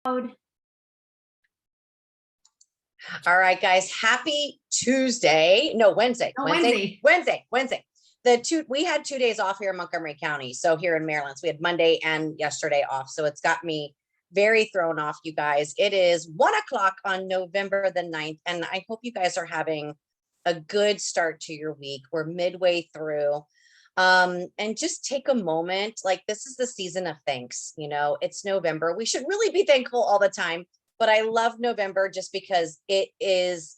All right, guys, happy Tuesday. No, Wednesday. Wednesday. We had 2 days off here in Montgomery County. So here in Maryland, so we had Monday and yesterday off. So it's got me very thrown off, you guys. It is 1:00 on November the 9th. And I hope you guys are having a good start to your week. We're midway through. And just take a moment. Like, this is the season of thanks. It's November. We should really be thankful all the time. But I love November just because it's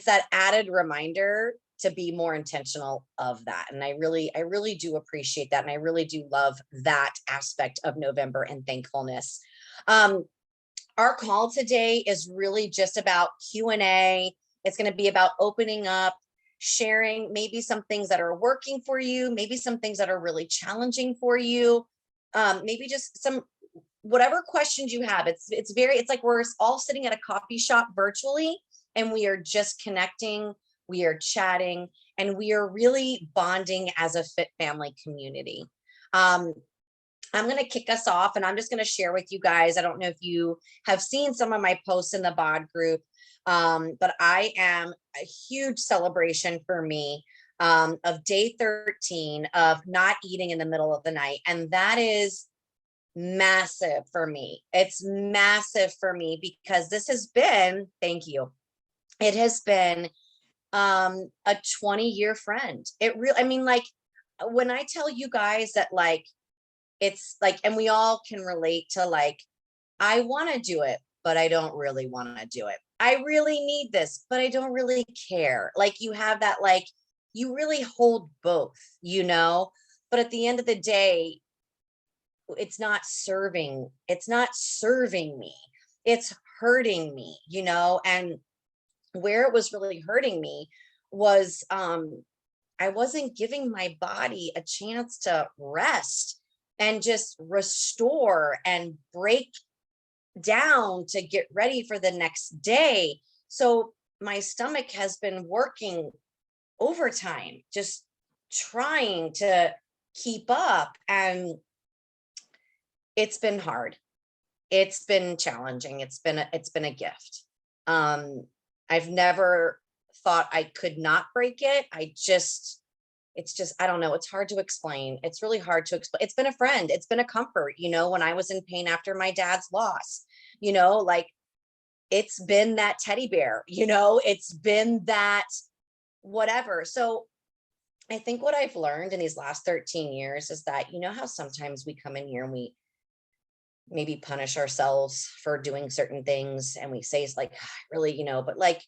that added reminder to be more intentional of that. And I really do appreciate that. And I really do love that aspect of November and thankfulness. Our call today is really just about Q&A. It's going to be about opening up, sharing maybe some things that are working for you, maybe some things that are really challenging for you, maybe just some whatever questions you have. It's like we're all sitting at a coffee shop virtually, and we are just connecting, we are chatting, and we are really bonding as a fit family community. I'm going to kick us off, and I'm just going to share with you guys. I don't know if you have seen some of my posts in the bod group, but I am a huge celebration for me of day 13 of not eating in the middle of the night. And that is massive for me. It's massive for me because this has been, thank you. It has been a 20-year friend. When I tell you guys that, like, it's like, and we all can relate to, like, I want to do it, but I don't really want to do it. I really need this, but I don't really care. Like, you have that, like, you really hold both, but at the end of the day, it's not serving me. It's hurting me, and where it was really hurting me was I wasn't giving my body a chance to rest and just restore and break down to get ready for the next day. So my stomach has been working overtime, just trying to keep up, and it's been hard. It's been challenging. It's been a gift. I've never thought I could not break it. It's just, I don't know. It's hard to explain. It's really hard to explain. It's been a friend. It's been a comfort, when I was in pain after my dad's loss, like, it's been that teddy bear, it's been that whatever. So I think what I've learned in these last 13 years is that, how sometimes we come in here and we maybe punish ourselves for doing certain things, and we say, it's like, really, but like,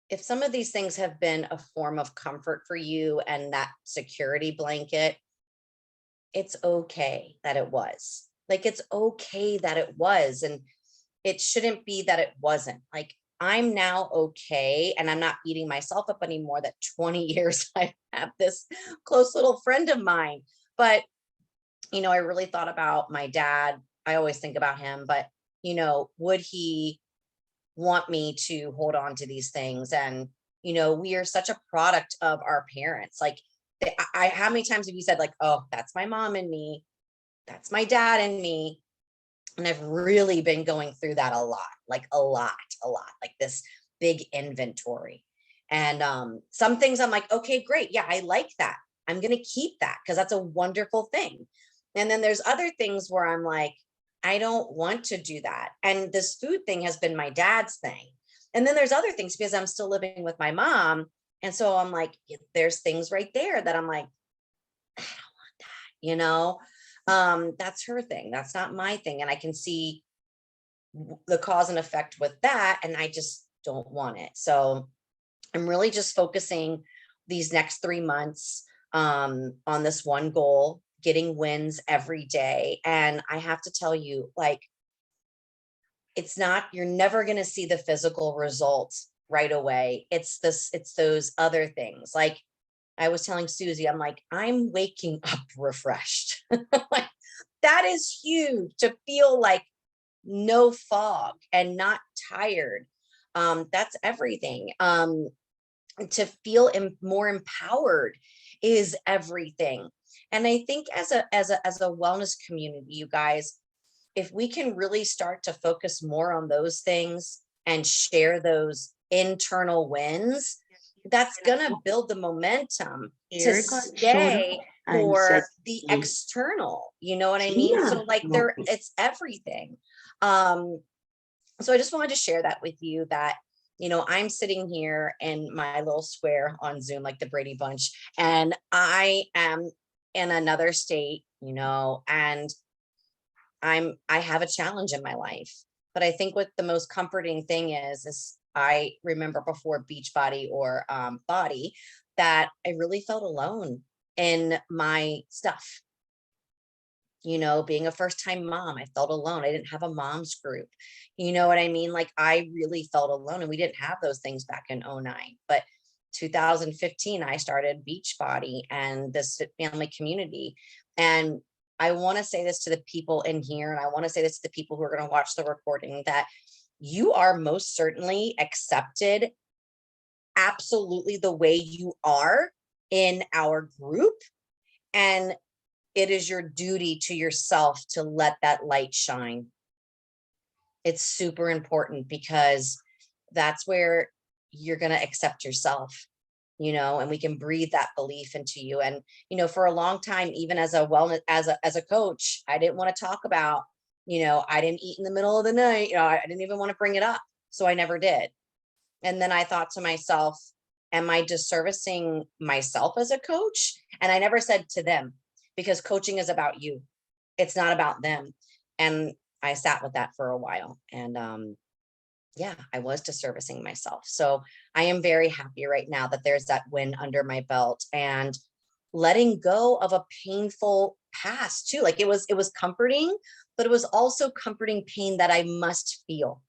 if some of these things have been a form of comfort for you and that security blanket, it's okay that it was. Like, it's okay that it was, and it shouldn't be that it wasn't. Like, I'm now okay, and I'm not beating myself up anymore that 20 years I have this close little friend of mine. But I really thought about my dad. I always think about him, but, would he want me to hold on to these things? And, we are such a product of our parents. Like, how many times have you said, like, oh, that's my mom and me, that's my dad and me? And I've really been going through that a lot, like this big inventory. And some things I'm like, okay, great. Yeah, I like that. I'm going to keep that because that's a wonderful thing. And then there's other things where I'm like, I don't want to do that. And this food thing has been my dad's thing. And then there's other things because I'm still living with my mom. And so I'm like, there's things right there that I'm like, I don't want that, that's her thing. That's not my thing. And I can see the cause and effect with that. And I just don't want it. So I'm really just focusing these next 3 months on this one goal, getting wins every day. And I have to tell you, like, you're never going to see the physical results right away. It's those other things. Like, I was telling Susie, I'm like, I'm waking up refreshed. Like, that is huge, to feel like no fog and not tired. That's everything. To feel more empowered is everything. And I think as a wellness community, you guys, if we can really start to focus more on those things and share those internal wins, that's gonna build the momentum to stay for the external, you know what I mean? So like it's everything. So I just wanted to share that with you, that, you know, I'm sitting here in my little square on Zoom, like the Brady Bunch, and I am in another state, you know, and I have a challenge in my life. But I think what the most comforting thing is I remember before Beachbody or Body, that I really felt alone in my stuff. You know, being a first-time mom, I felt alone. I didn't have a mom's group. You know what I mean? Like, I really felt alone, and we didn't have those things back in 09. But 2015, I started Beachbody and this family community. And I want to say this to the people in here, and I want to say this to the people who are going to watch the recording, that you are most certainly accepted absolutely the way you are in our group. And it is your duty to yourself to let that light shine. It's super important, because that's where you're going to accept yourself, you know, and we can breathe that belief into you. And, you know, for a long time, even as a wellness, as a coach, I didn't want to talk about, you know, I didn't eat in the middle of the night. You know, I didn't even want to bring it up. So I never did. And then I thought to myself, am I disservicing myself as a coach? And I never said to them, because coaching is about you. It's not about them. And I sat with that for a while. And yeah, I was disservicing myself. So I am very happy right now that there's that win under my belt, and letting go of a painful past too. Like, it was comforting, but it was also comforting pain that I must feel.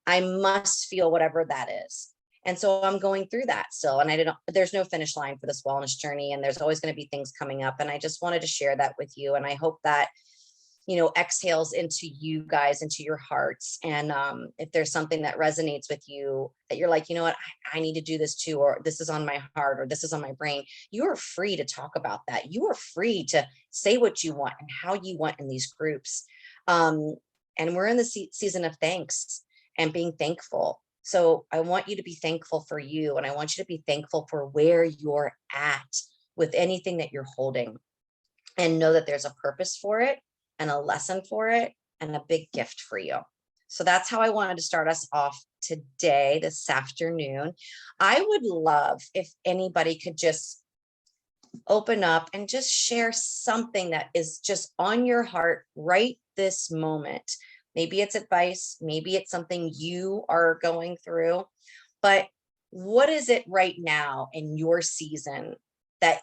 I must feel whatever that is. And so I'm going through that still. And there's no finish line for this wellness journey. And there's always going to be things coming up. And I just wanted to share that with you. And I hope that, you know, exhales into you guys, into your hearts. And if there's something that resonates with you, that you're like, you know what, I need to do this too, or this is on my heart, or this is on my brain, you are free to talk about that. You are free to say what you want and how you want in these groups. And we're in the season of thanks and being thankful. So I want you to be thankful for you. And I want you to be thankful for where you're at with anything that you're holding, and know that there's a purpose for it, and a lesson for it, and a big gift for you. So that's how I wanted to start us off today, this afternoon. I would love if anybody could just open up and just share something that is just on your heart right this moment. Maybe it's advice, maybe it's something you are going through, but what is it right now in your season that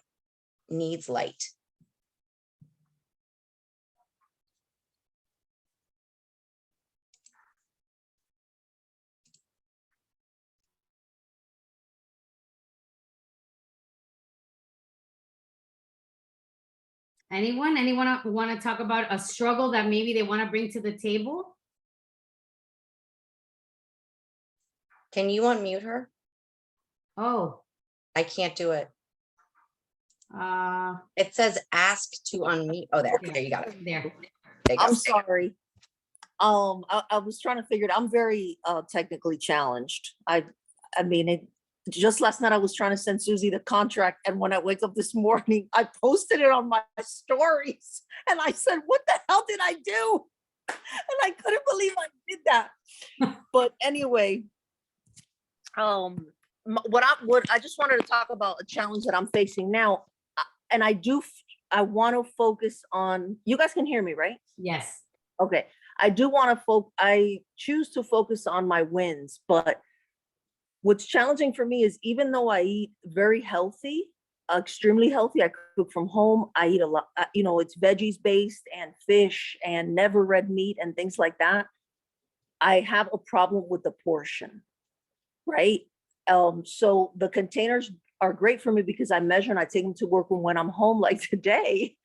needs light? Anyone want to talk about a struggle that maybe they want to bring to the table? Can you unmute her? Oh, I can't do it. It says ask to unmute. Oh, there you got it. There you go. I'm sorry. I was trying to figure it. I'm very technically challenged. I mean, just last night I was trying to send Susie the contract, and when I wake up this morning, I posted it on my stories, and I said, "What the hell did I do?" And I couldn't believe I did that. But anyway, what I just wanted to talk about a challenge that I'm facing now, and I want to focus on. You guys can hear me, right? Yes. Okay. I do want to I choose to focus on my wins, but what's challenging for me is, even though I eat very healthy, extremely healthy, I cook from home, I eat a lot, you know, it's veggies based and fish and never red meat and things like that. I have a problem with the portion, right? So the containers are great for me because I measure and I take them to work when I'm home, like today.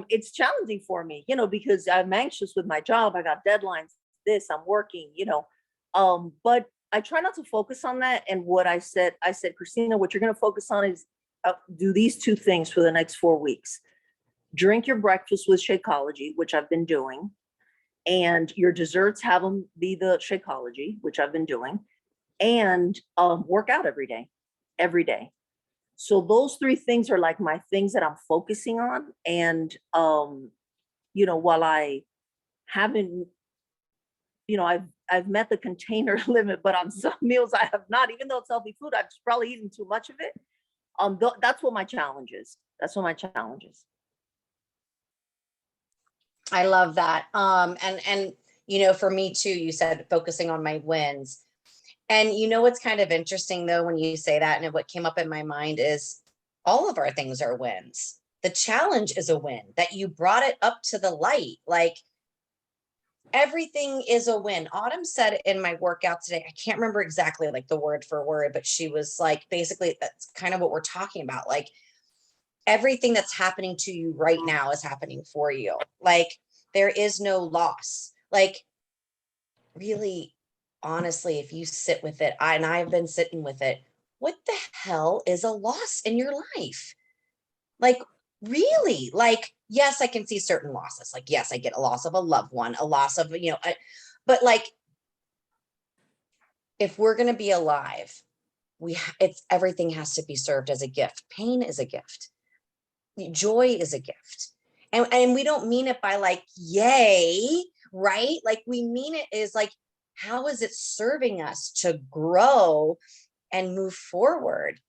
It's challenging for me, you know, because I'm anxious with my job. I got deadlines, I'm working, you know, but I try not to focus on that. And what I said, Christina, what you're going to focus on is do these two things for the next 4 weeks. Drink your breakfast with Shakeology, which I've been doing, and your desserts have them be the Shakeology, which I've been doing, and work out every day. So those three things are like my things that I'm focusing on. And, while I haven't, I've met the container limit, but on some meals I have not, even though it's healthy food, I've probably eaten too much of it. That's what my challenge is. I love that. And for me too, you said focusing on my wins. And what's kind of interesting though, when you say that, and what came up in my mind is all of our things are wins. The challenge is a win, that you brought it up to the light. Like everything is a win. Autumn said in my workout today, I can't remember exactly like the word for word, but she was like, basically, that's kind of what we're talking about. Like everything that's happening to you right now is happening for you. Like there is no loss. Like really, honestly, if you sit with it, and I've been sitting with it, what the hell is a loss in your life? Like, really? Like, yes, I can see certain losses. Like, yes, I get a loss of a loved one, a loss of, but like, if we're going to be alive, everything has to be served as a gift. Pain is a gift. Joy is a gift. And we don't mean it by like, yay, right? Like we mean it is like, how is it serving us to grow and move forward?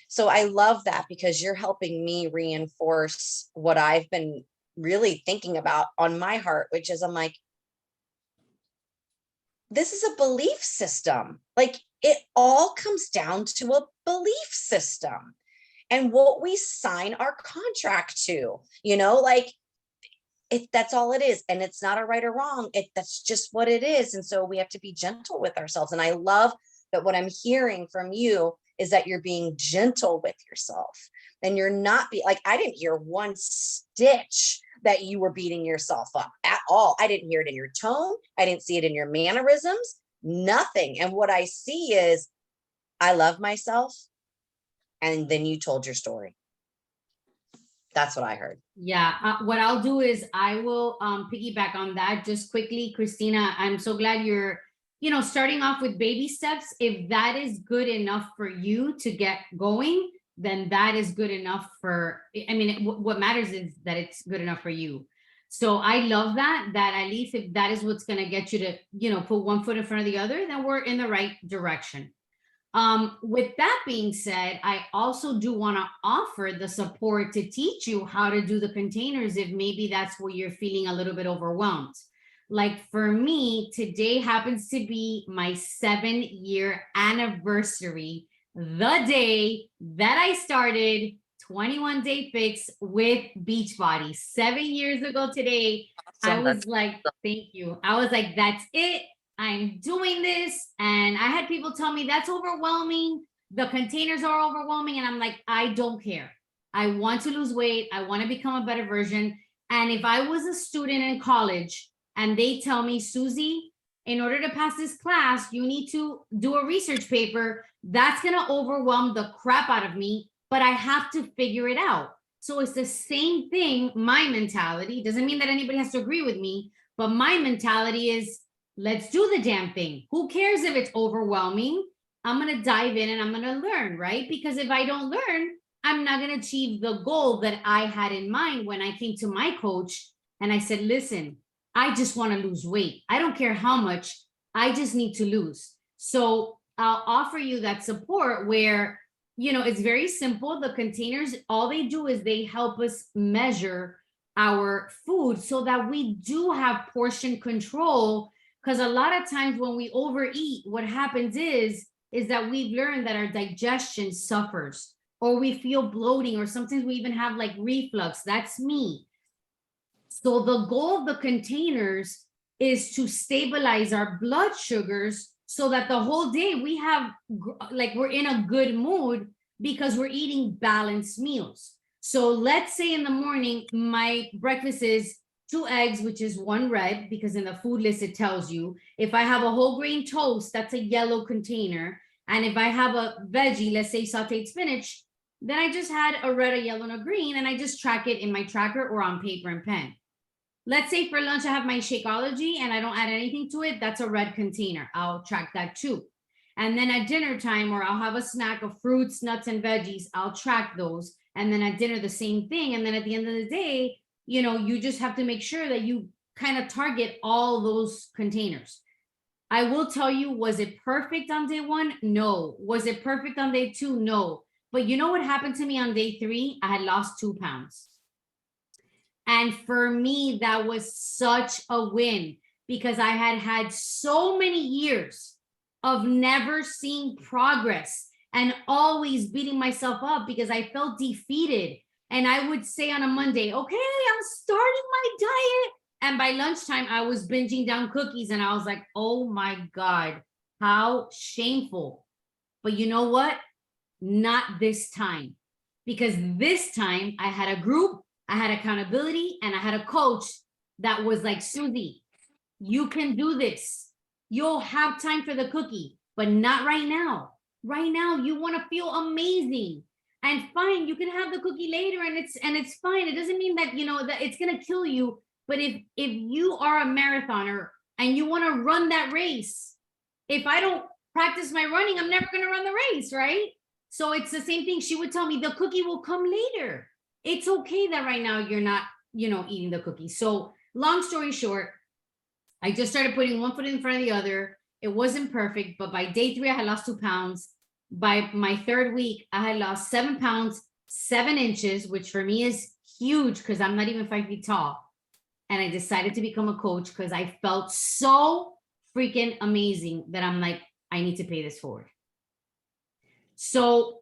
So I love that, because you're helping me reinforce what I've been really thinking about on my heart, which is I'm like, this is a belief system. Like it all comes down to a belief system and what we sign our contract to, like that's all it is. And it's not a right or wrong. That's just what it is. And so we have to be gentle with ourselves. And I love that what I'm hearing from you is that you're being gentle with yourself, and you're not I didn't hear one stitch that you were beating yourself up at all. I didn't hear it in your tone. I didn't see it in your mannerisms, nothing. And what I see is I love myself. And then you told your story. That's what I heard. Yeah. What I'll do is I will piggyback on that just quickly. Christina, I'm so glad you're, starting off with baby steps. If that is good enough for you to get going, then that is good enough what matters is that it's good enough for you. So I love that at least if that is what's going to get you to, put one foot in front of the other, then we're in the right direction. With that being said, I also do want to offer the support to teach you how to do the containers if maybe that's where you're feeling a little bit overwhelmed. Like for me, today happens to be my 7-year anniversary, the day that I started 21 Day Fix with Beachbody. 7 years ago today, I was like, thank you. I was like, that's it. I'm doing this. And I had people tell me that's overwhelming. The containers are overwhelming. And I'm like, I don't care. I want to lose weight. I want to become a better version. And if I was a student in college and they tell me, Susie, in order to pass this class, you need to do a research paper, that's going to overwhelm the crap out of me, but I have to figure it out. So it's the same thing. My mentality doesn't mean that anybody has to agree with me, but my mentality is, let's do the damn thing. Who cares if it's overwhelming? I'm going to dive in and I'm going to learn, right? Because if I don't learn, I'm not going to achieve the goal that I had in mind when I came to my coach and I said, listen, I just want to lose weight. I don't care how much, I just need to lose. So I'll offer you that support where, it's very simple. The containers, all they do is they help us measure our food so that we do have portion control. Because a lot of times when we overeat, what happens is that we've learned that our digestion suffers, or we feel bloating, or sometimes we even have like reflux. That's me. So the goal of the containers is to stabilize our blood sugars so that the whole day we have we're in a good mood because we're eating balanced meals. So let's say in the morning, my breakfast is 2 eggs, which is 1 red, because in the food list, it tells you. If I have a whole grain toast, that's a yellow container. And if I have a veggie, let's say sauteed spinach, then I just had a red, a yellow, and a green, and I just track it in my tracker or on paper and pen. let's say for lunch, I have my Shakeology and I don't add anything to it. That's a red container. I'll track that too. And then at dinner time, or I'll have a snack of fruits, nuts, and veggies, I'll track those. And then at dinner, the same thing. And then at the end of the day, you know, you just have to make sure that you kind of target all those containers. I will tell you, was it perfect on day one? No. Was it perfect on day two? No. But you know what happened to me on day three? I had lost 2 pounds. And for me, that was such a win because I had had so many years of never seeing progress and always beating myself up because I felt defeated. And I would say on a Monday, okay, I'm starting my diet. And by lunchtime, I was binging down cookies and I was like, oh my God, how shameful. But you know what? Not this time. Because this time I had a group, I had accountability, and I had a coach that was like, Susie, you can do this. You'll have time for the cookie, but not right now. Right now, you want to feel amazing. And fine, you can have the cookie later and it's fine. It doesn't mean that, you know, that it's going to kill you. But if you are a marathoner and you want to run that race, if I don't practice my running, I'm never going to run the race, right? So it's the same thing. She would tell me the cookie will come later. It's okay that right now you're not, you know, eating the cookie. So long story short, I just started putting one foot in front of the other. It wasn't perfect, but by day 3, I had lost 2 pounds. By my 3rd week, I had lost 7 pounds, 7 inches, which for me is huge because I'm not even 5 feet tall. And I decided to become a coach because I felt so freaking amazing that I'm like, I need to pay this forward. So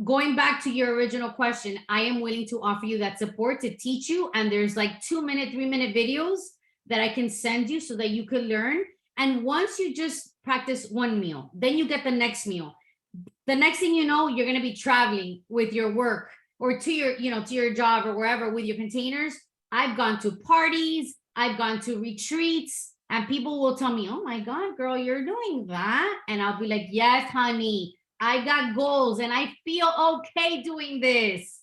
going back to your original question, I am willing to offer you that support to teach you. And there's like 2-minute, 3-minute videos that I can send you so that you could learn. And once you just practice one meal, then you get the next meal. The next thing you know, you're going to be traveling with your work or to your, you know, to your job or wherever with your containers. I've gone to parties, I've gone to retreats, and people will tell me, oh my God, girl, you're doing that. And I'll be like, yes, honey, I got goals and I feel okay doing this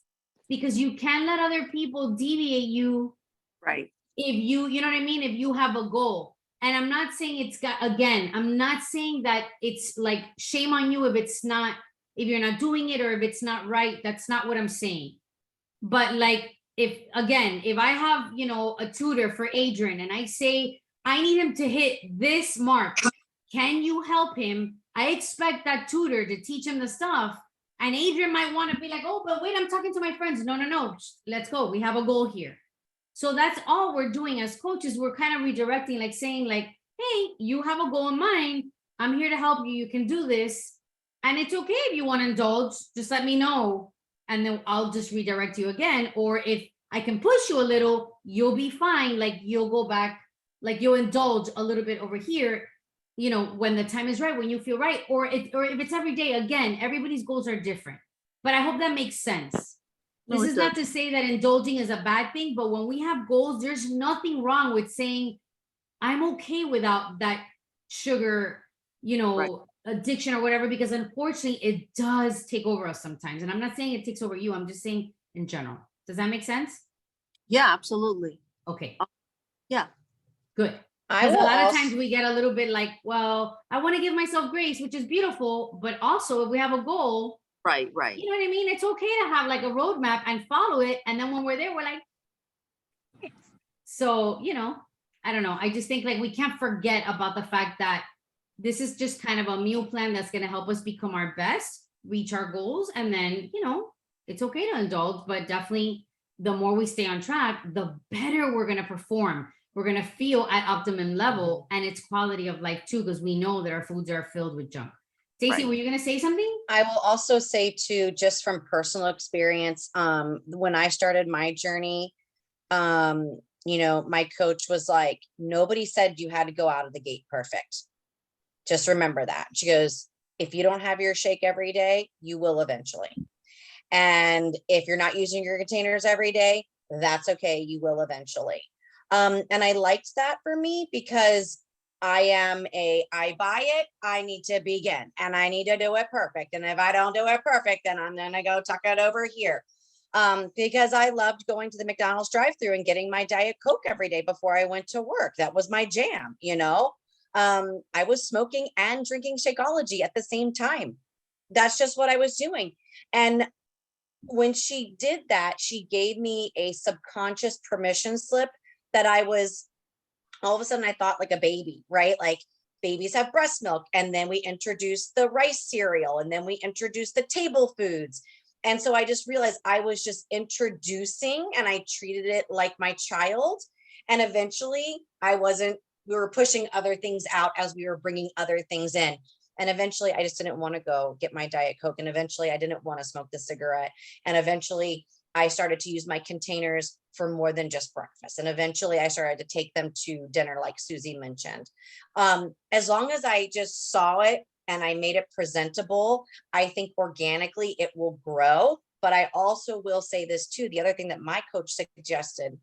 because you can't let other people deviate you. Right. If you know what I mean? If you have a goal. And I'm not saying it's got, again, I'm not saying that it's like shame on you if you're not doing it or if it's not right. That's not what I'm saying. But like, if I have, you know, a tutor for Adrian and I say, I need him to hit this mark. Can you help him? I expect that tutor to teach him the stuff. And Adrian might want to be like, oh, but wait, I'm talking to my friends. No. Let's go. We have a goal here. So that's all we're doing as coaches. We're kind of redirecting, like saying like, hey, you have a goal in mind. I'm here to help you. You can do this. And it's okay if you want to indulge, just let me know. And then I'll just redirect you again. Or if I can push you a little, you'll be fine. Like you'll go back, like you'll indulge a little bit over here, you know, when the time is right, when you feel right. Or if it's every day, again, everybody's goals are different. But I hope that makes sense. This is not to say that indulging is a bad thing, but when we have goals, there's nothing wrong with saying, I'm okay without that sugar, you know, right, addiction or whatever, because unfortunately it does take over us sometimes. And I'm not saying it takes over you. I'm just saying in general. Does that make sense? Yeah, absolutely. Okay. Yeah. Good. Because a lot of times we get a little bit like, well, I want to give myself grace, which is beautiful. But also if we have a goal, right. You know what I mean? It's okay to have like a roadmap and follow it. And then when we're there, we're like, so, you know, I don't know. I just think like we can't forget about the fact that this is just kind of a meal plan that's going to help us become our best, reach our goals. And then, you know, it's okay to indulge, but definitely the more we stay on track, the better we're going to perform. We're going to feel at optimum level, and it's quality of life too, because we know that our foods are filled with junk. Stacey, were you going to say something? I will also say too, just from personal experience, when I started my journey, you know, my coach was like, nobody said you had to go out of the gate perfect. Just remember that. She goes, if you don't have your shake every day, you will eventually. And if you're not using your containers every day, that's okay. You will eventually. And I liked that for me because I buy it, I need to begin and I need to do it perfect. And if I don't do it perfect, then I'm going to go tuck it over here. because I loved going to the McDonald's drive-thru and getting my Diet Coke every day before I went to work. That was my jam, you know. I was smoking and drinking Shakeology at the same time. That's just what I was doing. And when she did that, she gave me a subconscious permission slip that I was, all of a sudden I thought like a baby, right? Like babies have breast milk. And then we introduced the rice cereal, and then we introduced the table foods. And so I just realized I was just introducing, and I treated it like my child. And eventually we were pushing other things out as we were bringing other things in. And eventually I just didn't want to go get my Diet Coke. And eventually I didn't want to smoke the cigarette. And eventually I started to use my containers for more than just breakfast. And eventually I started to take them to dinner, like Susie mentioned. As long as I just saw it and I made it presentable, I think organically it will grow. But I also will say this too. The other thing that my coach suggested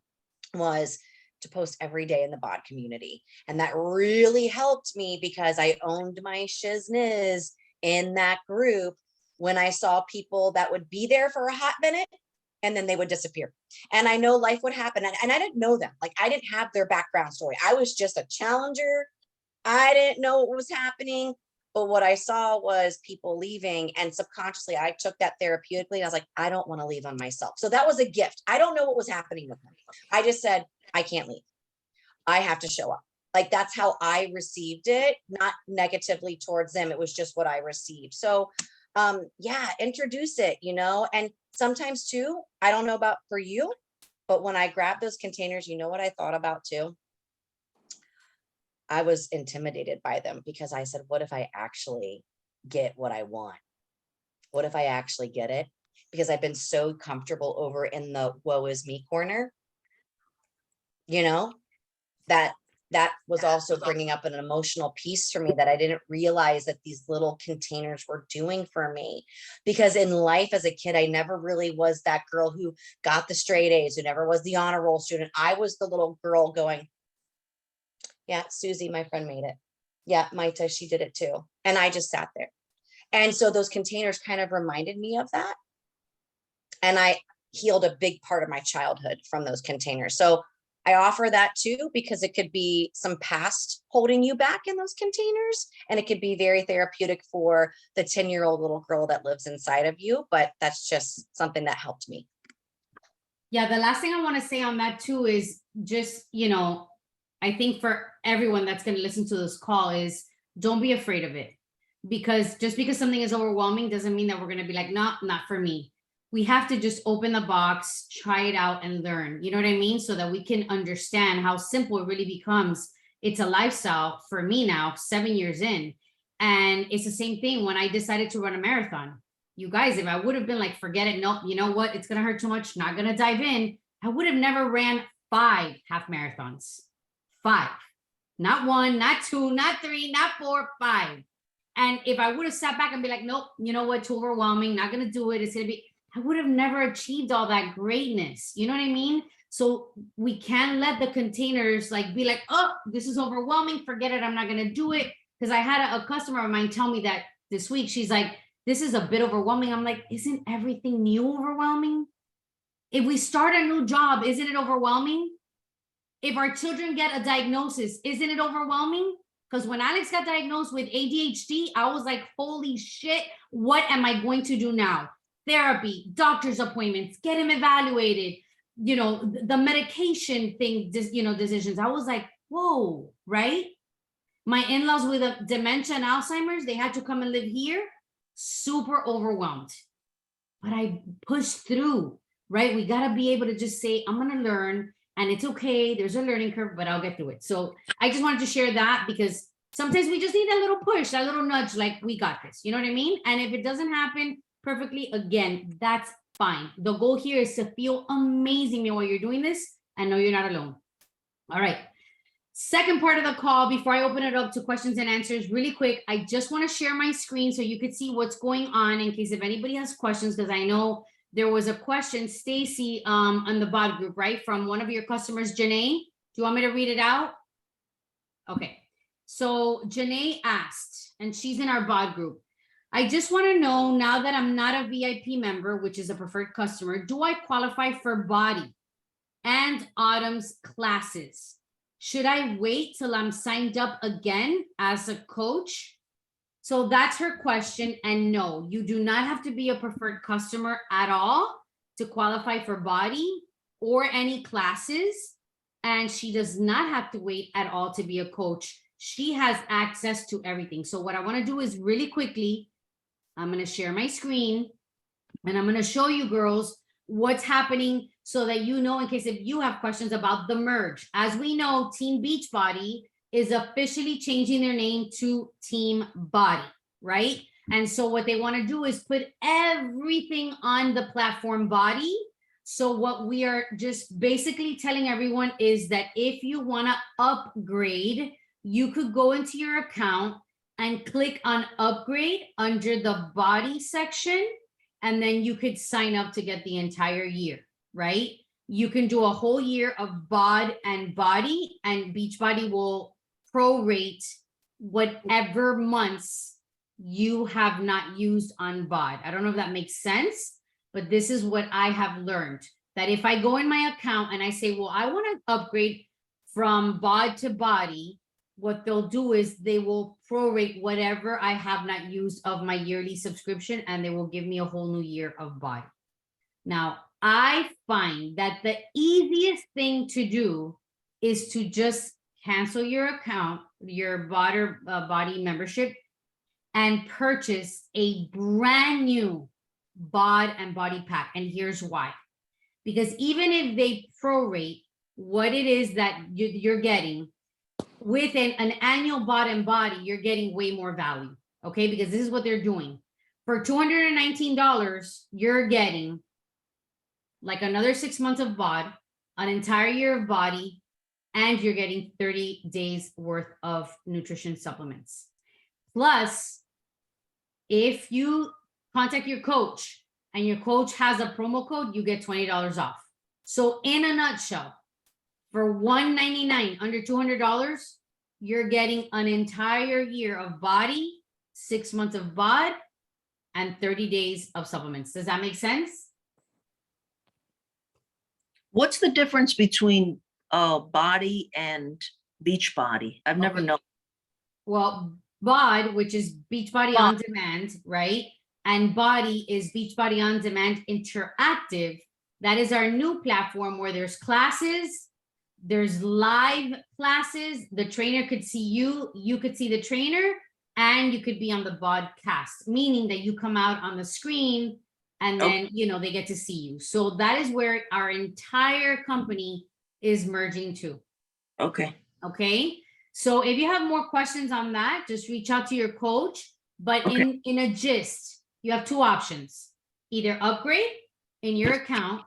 was to post every day in the bod community. And that really helped me because I owned my shizness in that group when I saw people that would be there for a hot minute and then they would disappear. And I know life would happen. And I didn't know them. Like I didn't have their background story. I was just a challenger. I didn't know what was happening. But what I saw was people leaving, and subconsciously I took that therapeutically. And I was like, I don't want to leave on myself. So that was a gift. I don't know what was happening with me. I just said, I can't leave. I have to show up. Like that's how I received it, not negatively towards them. It was just what I received. So yeah, introduce it, you know. And sometimes too, I don't know about for you, but when I grabbed those containers, you know what I thought about too? I was intimidated by them because I said, what if I actually get what I want? What if I actually get it? Because I've been so comfortable over in the woe is me corner, you know, that was also bringing up an emotional piece for me that I didn't realize that these little containers were doing for me. Because in life as a kid, I never really was that girl who got the straight A's, who never was the honor roll student. I was the little girl going, yeah, Susie, my friend made it. Yeah, Maita, she did it too. And I just sat there. And so those containers kind of reminded me of that. And I healed a big part of my childhood from those containers. So I offer that too, because it could be some past holding you back in those containers. And it could be very therapeutic for the 10-year-old little girl that lives inside of you. But that's just something that helped me. Yeah, the last thing I want to say on that too is just, you know, I think for everyone that's going to listen to this call is don't be afraid of it. Because just because something is overwhelming doesn't mean that we're going to be like, no, not for me. We have to just open the box, try it out and learn, you know what I mean? So that we can understand how simple it really becomes. It's a lifestyle for me now, 7 years in. And it's the same thing when I decided to run a marathon. You guys, if I would have been like, forget it, nope, you know what? It's going to hurt too much, not going to dive in. I would have never ran 5 half marathons. 5, not 1, not 2, not 3, not 4, 5. And if I would have sat back and be like, nope, you know what? Too overwhelming, not going to do it. It's going to be, I would have never achieved all that greatness. You know what I mean? So we can't let the containers like be like, oh, this is overwhelming. Forget it. I'm not going to do it. Because I had a customer of mine tell me that this week. She's like, this is a bit overwhelming. I'm like, isn't everything new overwhelming? If we start a new job, isn't it overwhelming? If our children get a diagnosis, isn't it overwhelming? Because when Alex got diagnosed with ADHD, I was like, holy shit, what am I going to do now? Therapy, doctor's appointments, get him evaluated, you know, the medication thing, you know, decisions. I was like, whoa, right? My in-laws with a dementia and Alzheimer's, they had to come and live here, super overwhelmed. But I pushed through, right? We got to be able to just say, I'm going to learn. And it's okay. There's a learning curve, but I'll get through it. So I just wanted to share that because sometimes we just need a little push, a little nudge, like we got this. You know what I mean? And if it doesn't happen perfectly, again, that's fine. The goal here is to feel amazing while you're doing this and know you're not alone. All right. Second part of the call, before I open it up to questions and answers, really quick, I just want to share my screen so you could see what's going on in case if anybody has questions, because I know there was a question, Stacy, on the bod group, right? From one of your customers, Janae. Do you want me to read it out? Okay. So Janae asked, and she's in our bod group, I just want to know, now that I'm not a VIP member, which is a preferred customer, do I qualify for Body and Autumn's classes? Should I wait till I'm signed up again as a coach? So that's her question. And no, you do not have to be a preferred customer at all to qualify for Body or any classes. And she does not have to wait at all to be a coach. She has access to everything. So what I want to do is really quickly, I'm going to share my screen and I'm going to show you girls what's happening so that you know, in case if you have questions about the merge. As we know, Team Beachbody is officially changing their name to Team Body, right? And so what they want to do is put everything on the platform Body. So what we are just basically telling everyone is that if you want to upgrade, you could go into your account and click on upgrade under the Body section, and then you could sign up to get the entire year, right? You can do a whole year of bod and Body, and Beachbody will prorate whatever months you have not used on bod. I don't know if that makes sense, but this is what I have learned, that if I go in my account and I say, well, I want to upgrade from bod to Body, what they'll do is they will prorate whatever I have not used of my yearly subscription, and they will give me a whole new year of Body. Now, I find that the easiest thing to do is to just cancel your account, your Body membership, and purchase a brand new bod and Body pack. And here's why. Because even if they prorate what it is that you're getting, with an annual bod and Body, you're getting way more value, okay? Because this is what they're doing. For $219, you're getting like another 6 months of bod, an entire year of Body, and you're getting 30 days worth of nutrition supplements. Plus, if you contact your coach and your coach has a promo code, you get $20 off. So in a nutshell, for $199, under $200, you're getting an entire year of Body, 6 months of bod, and 30 days of supplements. Does that make sense? What's the difference between Body and Beachbody? I've never known. Well, bod, which is Beachbody On Demand, right? And Body is Beachbody On Demand Interactive. That is our new platform where there's classes, there's live classes. The trainer could see you, you could see the trainer, and you could be on the podcast, meaning that you come out on the screen and then, you know, they get to see you. So that is where our entire company is merging to. Okay. Okay. So if you have more questions on that, just reach out to your coach. But in a gist, you have two options: either upgrade in your account,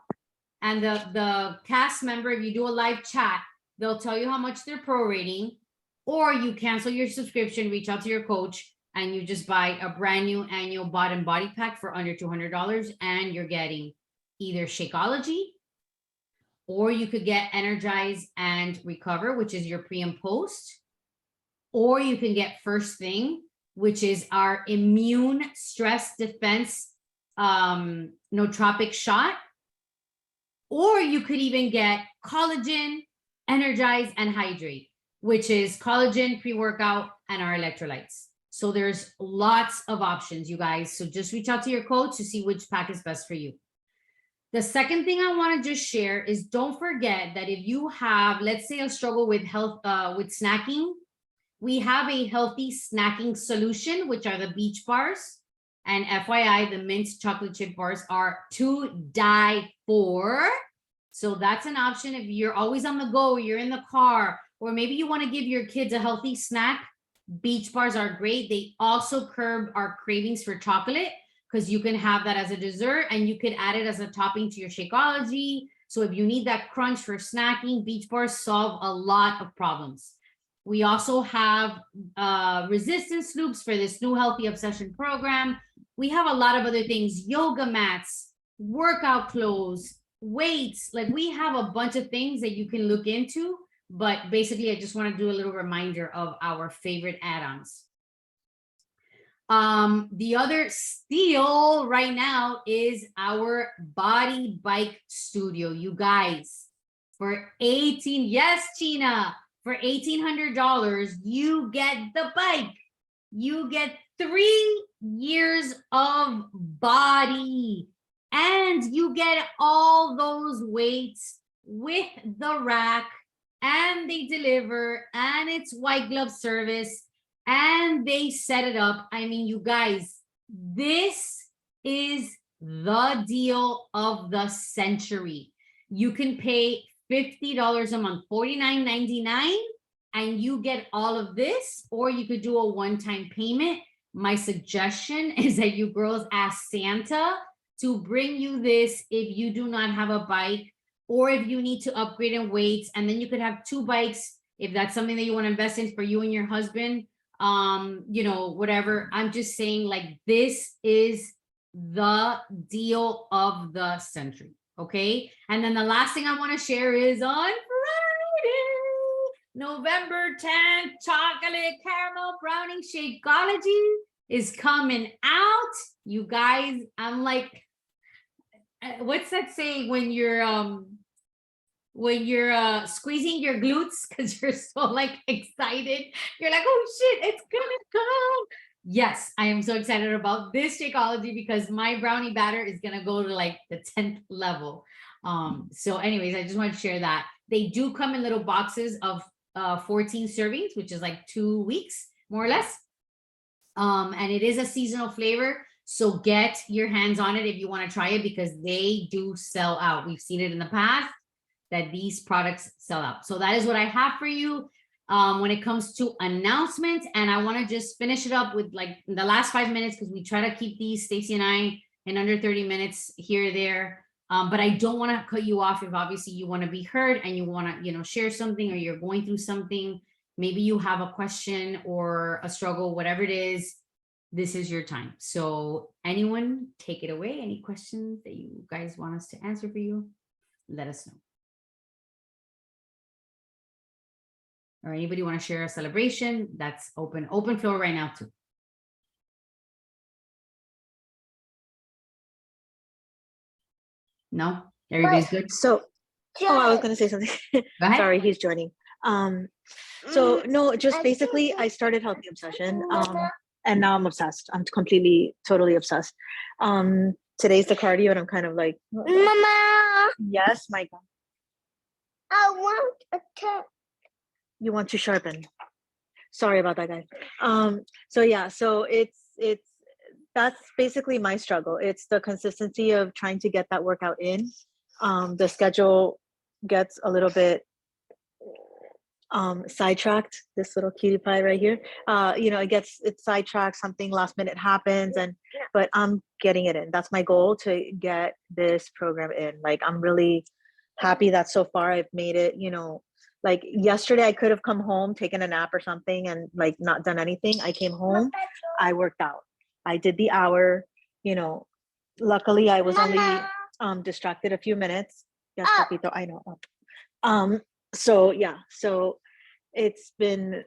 and the cast member, if you do a live chat, they'll tell you how much they're prorating, or you cancel your subscription, reach out to your coach, and you just buy a brand new annual bod and Body pack for under $200, and you're getting either Shakeology, or you could get Energize and Recover, which is your pre and post, or you can get First Thing, which is our immune stress defense nootropic shot. Or you could even get Collagen, Energize, and Hydrate, which is collagen, pre-workout, and our electrolytes. So there's lots of options, you guys. So just reach out to your coach to see which pack is best for you. The second thing I want to just share is, don't forget that if you have, let's say, a struggle with health, with snacking, we have a healthy snacking solution, which are the beach bars. And FYI, the mint chocolate chip bars are to die for. So that's an option if you're always on the go, or you're in the car, or maybe you want to give your kids a healthy snack. Beach bars are great. They also curb our cravings for chocolate, because you can have that as a dessert and you could add it as a topping to your Shakeology. So if you need that crunch for snacking, beach bars solve a lot of problems. We also have resistance loops for this new Healthy Obsession program. We have a lot of other things: yoga mats, workout clothes, weights. Like, we have a bunch of things that you can look into. But basically, I just want to do a little reminder of our favorite add-ons. The other steal right now is our body bike studio. You guys, for 18, yes, Gina, for $1,800, you get the bike. You get 3 years of body, and you get all those weights with the rack, and they deliver, and it's white glove service, and they set it up. I mean, you guys, this is the deal of the century. You can pay $50 a month, $49.99, and you get all of this, or you could do a one-time payment. My suggestion is that you girls ask Santa to bring you this if you do not have a bike, or if you need to upgrade in weights, and then you could have 2 bikes if that's something that you want to invest in for you and your husband. You know, whatever. I'm just saying, like, this is the deal of the century. Okay. And then the last thing I want to share is on Friday, November 10th, chocolate caramel brownie Shakeology is coming out. You guys, I'm like, what's that saying when you're squeezing your glutes because you're so like excited? You're like, oh shit, it's gonna come. Yes, I am so excited about this Shakeology because my brownie batter is gonna go to like the 10th level. So anyways, I just want to share that. They do come in little boxes of 14 servings, which is like 2 weeks, more or less. And it is a seasonal flavor. So get your hands on it if you want to try it, because they do sell out. We've seen it in the past that these products sell out. So that is what I have for you when it comes to announcements. And I want to just finish it up with like the last 5 minutes, because we try to keep these, Stacy and I, in under 30 minutes here or there. But I don't want to cut you off if obviously you want to be heard and you want to, you know, share something, or you're going through something. Maybe you have a question or a struggle, whatever it is, this is your time. So anyone, take it away. Any questions that you guys want us to answer for you, let us know. Or anybody want to share a celebration? That's open floor right now too. No, everybody's good. So, I was gonna say something. Sorry, he's joining. So no, just basically, I started Healthy Obsession, and now I'm obsessed. I'm completely, totally obsessed. Today's the cardio, and I'm kind of like, Mama. Yes, my God. I want a tip. You want to sharpen. Sorry about that, guys. So yeah, so it's that's basically my struggle. It's the consistency of trying to get that workout in. The schedule gets a little bit sidetracked. This little cutie pie right here, you know, it's sidetracked. Something last minute happens, but I'm getting it in. That's my goal, to get this program in. Like, I'm really happy that so far I've made it. You know, like yesterday I could have come home, taken a nap or something, and like not done anything. I came home, I worked out, I did the hour. You know, luckily I was only distracted a few minutes. Yes, Papito, I know. So yeah, so it's been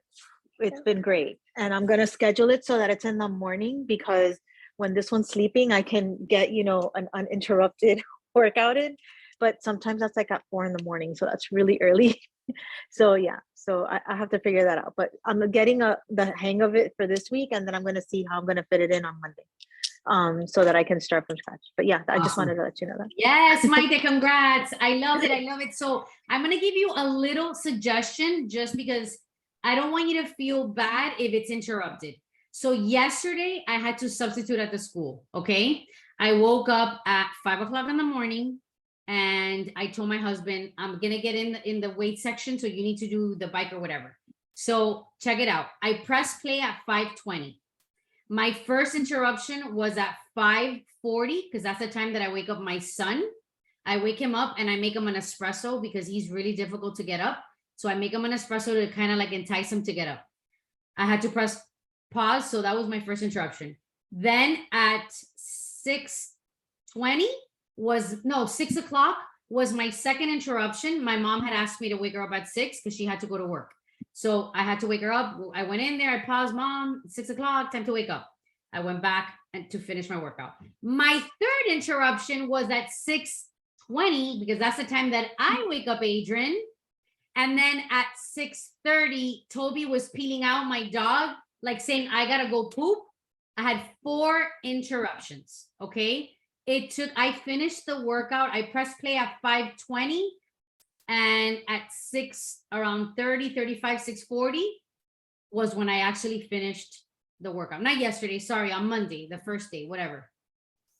great, and I'm gonna schedule it so that it's in the morning, because when this one's sleeping, I can get, you know, an uninterrupted workout in. But sometimes that's like at 4 a.m, so that's really early. So yeah, so I have to figure that out. But I'm getting the hang of it for this week, and then I'm gonna see how I'm gonna fit it in on Monday, so that I can start from scratch. But yeah, I just wanted to let you know that. Yes, Maite, congrats. I love it. I love it. So I'm going to give you a little suggestion, just because I don't want you to feel bad if it's interrupted. So yesterday I had to substitute at the school. Okay. I woke up at 5 o'clock in the morning, and I told my husband, I'm going to get in the weight section, so you need to do the bike or whatever. So check it out. I pressed play at 5:20. My first interruption was at 5:40, because that's the time that I wake up my son. I wake him up and I make him an espresso, because he's really difficult to get up. So I make him an espresso to kind of like entice him to get up. I had to press pause. So that was my first interruption. Then at 6:20 6 o'clock was my second interruption. My mom had asked me to wake her up at 6 because she had to go to work. So I had to wake her up. I went in there, I paused, Mom, 6 o'clock, time to wake up. I went back and to finish my workout. My third interruption was at 6:20 because that's the time that I wake up, Adrian. And then at 6:30, Toby was peeling out my dog, like saying, I gotta go poop. I had 4 interruptions, okay? I finished the workout. I pressed play at 5:20 and at around 35, 6:40 was when I actually finished the workout. Not yesterday, sorry, on Monday, the first day, whatever.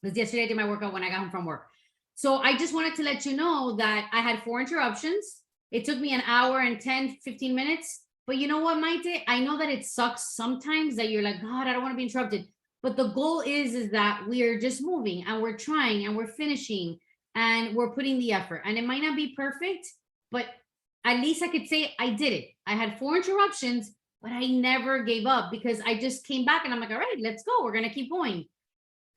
Because yesterday I did my workout when I got home from work. So I just wanted to let you know that I had 4 interruptions. It took me an hour and 10, 15 minutes. But you know what, Maite? I know that it sucks sometimes that you're like, God, I don't want to be interrupted. But the goal is that we are just moving and we're trying and we're finishing and we're putting the effort. And it might not be perfect, but at least I could say I did it. I had 4 interruptions, but I never gave up because I just came back and I'm like, all right, let's go. We're going to keep going.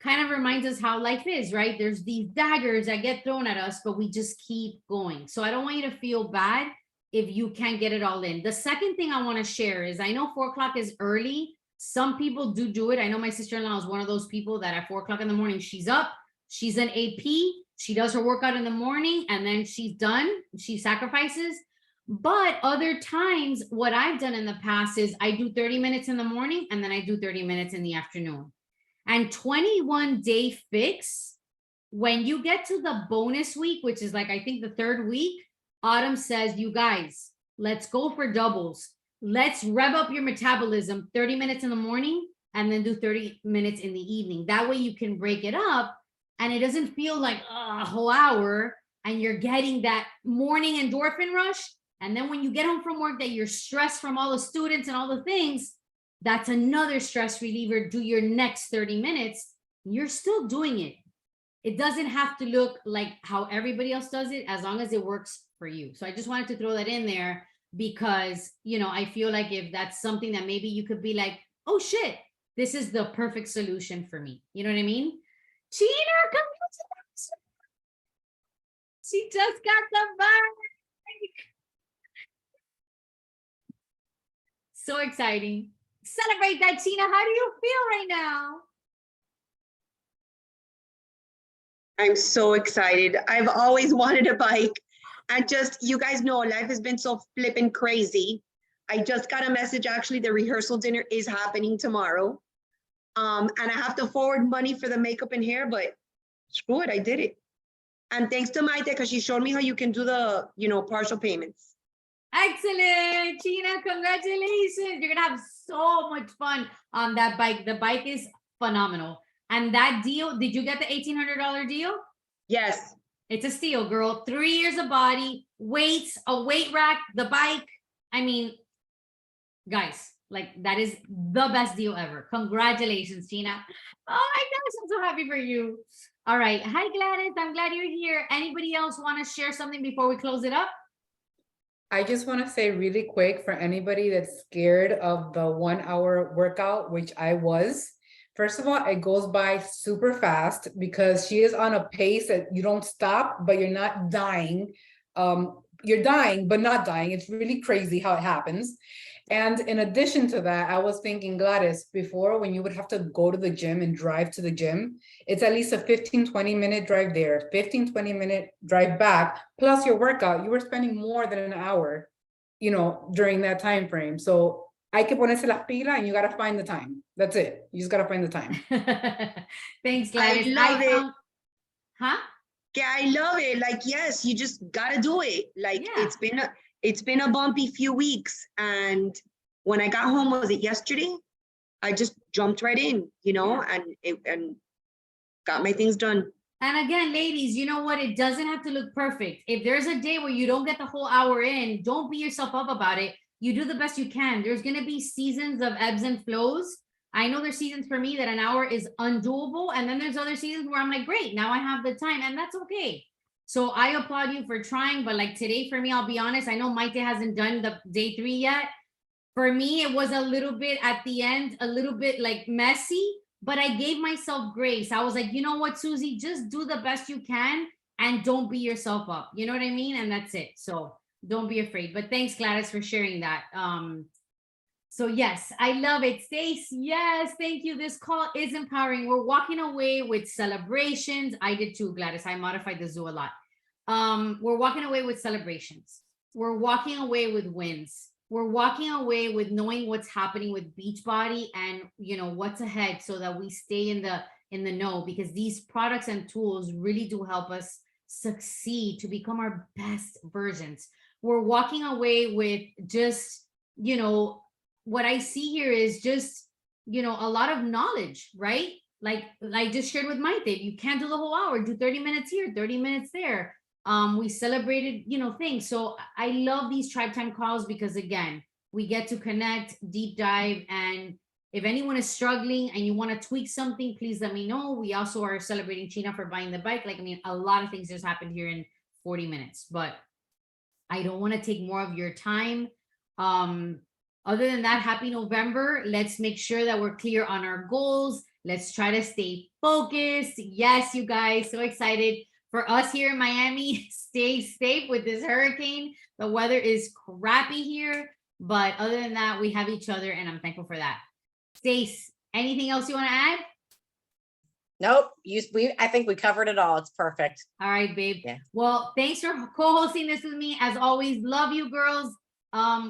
Kind of reminds us how life is, right? There's these daggers that get thrown at us, but we just keep going. So I don't want you to feel bad if you can't get it all in. The second thing I want to share is I know 4 o'clock is early. Some people do it. I know my sister-in-law is one of those people that at 4 o'clock in the morning, she's up, she's an AP, she does her workout in the morning, and then she's done, she sacrifices. But other times, what I've done in the past is I do 30 minutes in the morning, and then I do 30 minutes in the afternoon. And 21-day fix, when you get to the bonus week, which is like, I think the 3rd week, Autumn says, you guys, let's go for doubles. Let's rev up your metabolism 30 minutes in the morning and then do 30 minutes in the evening. That way you can break it up and it doesn't feel like a whole hour and you're getting that morning endorphin rush. And then when you get home from work that you're stressed from all the students and all the things, that's another stress reliever. Do your next 30 minutes. You're still doing it. It doesn't have to look like how everybody else does it as long as it works for you. So I just wanted to throw that in there because, you know, I feel like if that's something that maybe you could be like, oh shit, this is the perfect solution for me. You know what I mean? Tina, come on. She just got the bike. So exciting. Celebrate that, Tina. How do you feel right now? I'm so excited. I've always wanted a bike. And just, you guys know, life has been so flippin' crazy. I just got a message, actually, the rehearsal dinner is happening tomorrow. And I have to forward money for the makeup and hair, but screw it, I did it. And thanks to Maite, because she showed me how you can do the, partial payments. Excellent, Tina, congratulations. You're gonna have so much fun on that bike. The bike is phenomenal. And that deal, did you get the $1,800 deal? Yes. It's a steal, girl. 3 years of body, weights, a weight rack, the bike. I mean, guys, like that is the best deal ever. Congratulations, Tina. Oh my gosh, I'm so happy for you. All right. Hi, Gladys. I'm glad you're here. Anybody else want to share something before we close it up? I just want to say really quick for anybody that's scared of the 1 hour workout, which I was. First of all, it goes by super fast because she is on a pace that you don't stop, but you're not dying. You're dying, but not dying. It's really crazy how it happens. And in addition to that, I was thinking, Gladys, before when you would have to go to the gym and drive to the gym, it's at least a 15-20 minute drive there, 15-20 minute drive back, plus your workout. You were spending more than an hour, during that time frame. So hay que ponerse las pilas and you got to find the time. That's it. You just got to find the time. Thanks, Gladys. I love it. Huh? Yeah, I love it. Like, yes, you just got to do it. Like, yeah. It's been a bumpy few weeks. And when I got home, was it yesterday? I just jumped right in, and got my things done. And again, ladies, you know what? It doesn't have to look perfect. If there's a day where you don't get the whole hour in, don't beat yourself up about it. You do the best you can. There's going to be seasons of ebbs and flows. I know there's seasons for me that an hour is undoable. And then there's other seasons where I'm like, great, now I have the time, and that's okay. So I applaud you for trying, but like today for me, I'll be honest, I know Maite hasn't done the day 3 yet. For me, it was a little bit at the end, a little bit like messy, but I gave myself grace. I was like, you know what, Susie, just do the best you can and don't beat yourself up. You know what I mean? And that's it. So don't be afraid. But thanks, Gladys, for sharing that. So yes, I love it. Stace, yes, thank you. This call is empowering. We're walking away with celebrations. I did too, Gladys. I modified the zoo a lot. We're walking away with celebrations. We're walking away with wins. We're walking away with knowing what's happening with Beachbody and what's ahead, so that we stay in the know, because these products and tools really do help us succeed to become our best versions. We're walking away with just, what I see here is just, a lot of knowledge, right? Like I just shared with Maite, you can't do the whole hour, do 30 minutes here, 30 minutes there. We celebrated, things. So I love these Tribe Time calls, because again, we get to connect, deep dive. And if anyone is struggling and you want to tweak something, please let me know. We also are celebrating China for buying the bike. A lot of things just happened here in 40 minutes, but I don't want to take more of your time. Other than that, happy November. Let's make sure that we're clear on our goals. Let's try to stay focused. Yes, you guys, so excited for us here in Miami. Stay safe with this hurricane. The weather is crappy here, but other than that, we have each other, and I'm thankful for that. Stace, anything else you want to add? Nope. I think we covered it all. It's perfect. All right, babe. Yeah. Well, thanks for co-hosting this with me. As always, love you girls.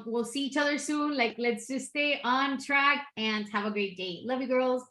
We'll see each other soon. Let's just stay on track and have a great day. Love you girls.